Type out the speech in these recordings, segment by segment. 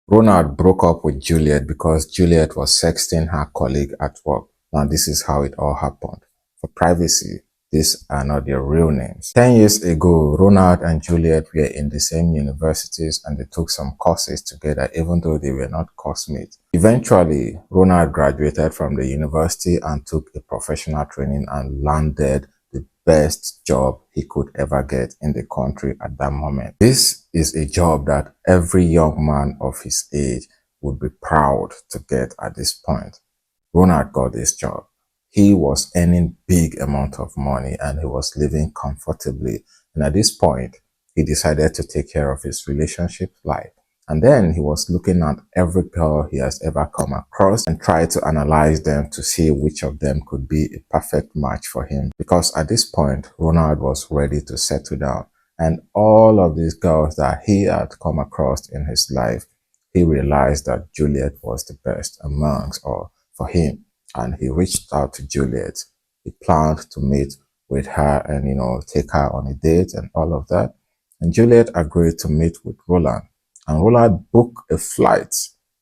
Ronald broke up with Juliet because Juliet was sexting her colleague at work. Now, this is how it all happened. For privacy, these are not their real names. 10 years ago, Ronald and Juliet were in the same universities and they took some courses together, even though they were not classmates. Eventually, Ronald graduated from the university and took a professional training and landed the best job he could ever get in the country at that moment. This is a job that every young man of his age would be proud to get at this point. Ronald got this job. He was earning big amount of money and he was living comfortably. And at this point, he decided to take care of his relationship life. And then he was looking at every girl he has ever come across and tried to analyze them to see which of them could be a perfect match for him. Because at this point, Ronald was ready to settle down. And all of these girls that he had come across in his life, he realized that Juliet was the best amongst all for him. And he reached out to Juliet. He planned to meet with her and, take her on a date and all of that. And Juliet agreed to meet with Roland. And Roland booked a flight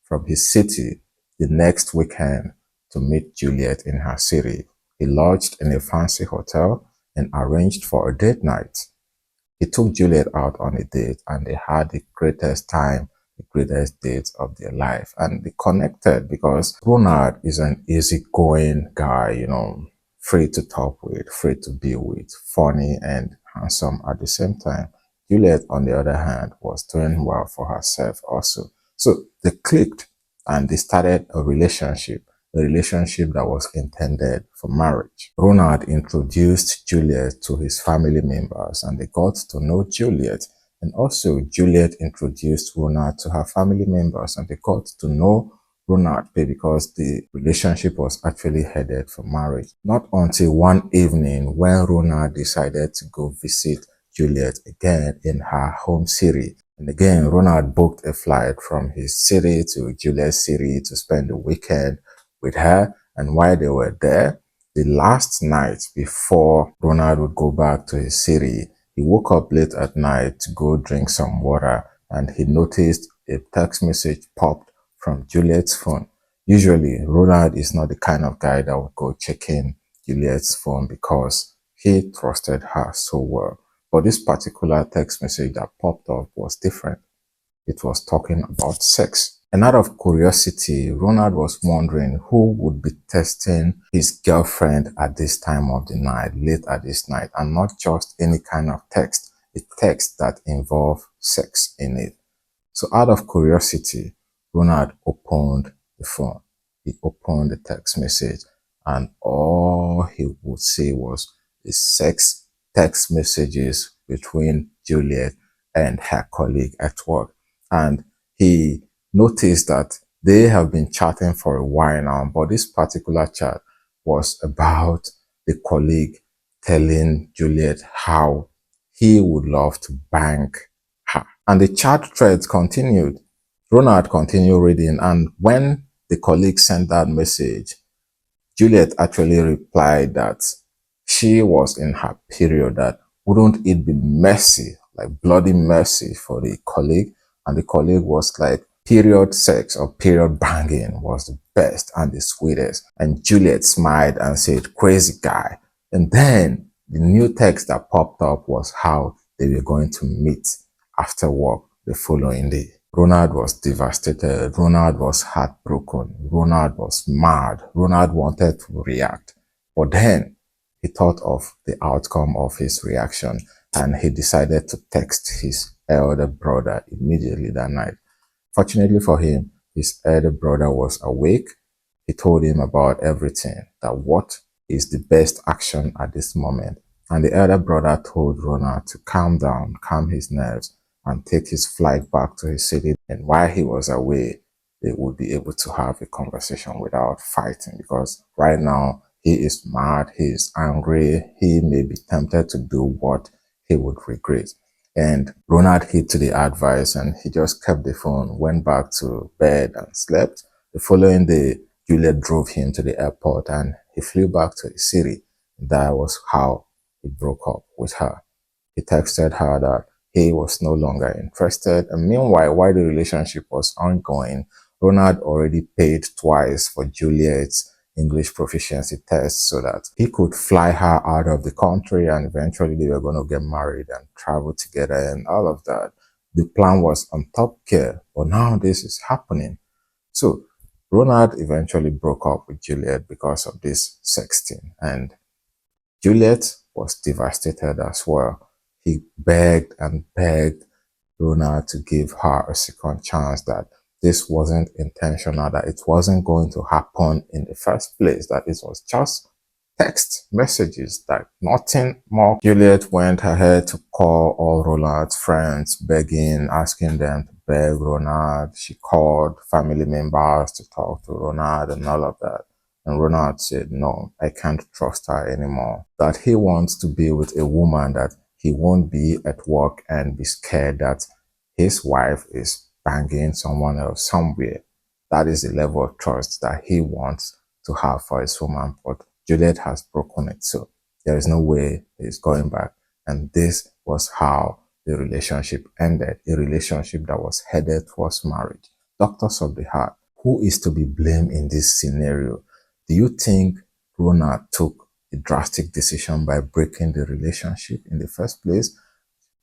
from his city the next weekend to meet Juliet in her city. He lodged in a fancy hotel and arranged for a date night. He took Juliet out on a date and they had the greatest time, the greatest dates of their life. And they connected because Ronald is an easygoing guy, free to talk with, free to be with, funny and handsome at the same time. Juliet, on the other hand, was doing well for herself also. So they clicked and they started a relationship that was intended for marriage. Ronald introduced Juliet to his family members and they got to know Juliet. And also Juliet introduced Ronald to her family members and they got to know Ronald because the relationship was actually headed for marriage. Not until one evening when Ronald decided to go visit Juliet again in her home city. And again, Ronald booked a flight from his city to Juliet's city to spend the weekend with her. And while they were there, the last night before Ronald would go back to his city, he woke up late at night to go drink some water and he noticed a text message popped from Juliet's phone. Usually, Ronald is not the kind of guy that would go check in Juliet's phone because he trusted her so well. But this particular text message that popped up was different. It was talking about sex. And out of curiosity, Ronald was wondering who would be texting his girlfriend at this time of the night, late at this night, and not just any kind of text, a text that involved sex in it. So out of curiosity, Ronald opened the phone. He opened the text message and all he would see was the sex text messages between Juliet and her colleague at work. And he noticed that they have been chatting for a while now, but this particular chat was about the colleague telling Juliet how he would love to bang her. And the chat thread continued. Ronald continued reading, and when the colleague sent that message, Juliet actually replied that she was in her period, that wouldn't it be messy, like bloody messy for the colleague? And the colleague was like, period sex or period banging was the best and the sweetest. And Juliet smiled and said, crazy guy. And then the new text that popped up was how they were going to meet after work the following day. Ronald was devastated. Ronald was heartbroken. Ronald was mad. Ronald wanted to react. But then he thought of the outcome of his reaction and he decided to text his elder brother immediately that night. Fortunately for him, his elder brother was awake. He told him about everything, that what is the best action at this moment. And the elder brother told Ronald to calm down, calm his nerves, and take his flight back to his city. And while he was away, they would be able to have a conversation without fighting, because right now he is mad, he is angry, he may be tempted to do what he would regret. And Ronald heed to the advice and he just kept the phone, went back to bed and slept. The following day, Juliet drove him to the airport and he flew back to his city. That was how he broke up with her. He texted her that he was no longer interested. And meanwhile, while the relationship was ongoing, Ronald already paid twice for Juliet's English proficiency test so that he could fly her out of the country, and eventually they were going to get married and travel together and all of that. The plan was on top gear, but now this is happening. So Ronald eventually broke up with Juliet because of this sexting, and Juliet was devastated as well. He begged and begged Ronald to give her a second chance, that this wasn't intentional, that it wasn't going to happen in the first place, that it was just text messages, that nothing more. Juliet went ahead to call all Ronald's friends, begging, asking them to beg Ronald. She called family members to talk to Ronald and all of that. And Ronald said, no, I can't trust her anymore. That he wants to be with a woman that he won't be at work and be scared that his wife is banging someone else somewhere. That is the level of trust that he wants to have for his woman. But Juliet has broken it, so there is no way he's going back. And this was how the relationship ended, a relationship that was headed towards marriage. Doctors of the heart, who is to be blamed in this scenario? Do you think Ronald took a drastic decision by breaking the relationship in the first place?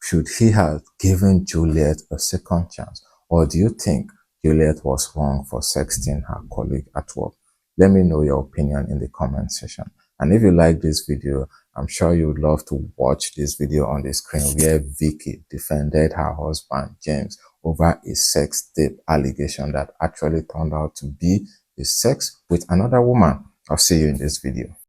Should he have given Juliet a second chance? Or do you think Juliet was wrong for sexting her colleague at work? Let me know your opinion in the comment section. And if you like this video, I'm sure you would love to watch this video on the screen where Vicky defended her husband, James, over a sex tape allegation that actually turned out to be a sex with another woman. I'll see you in this video.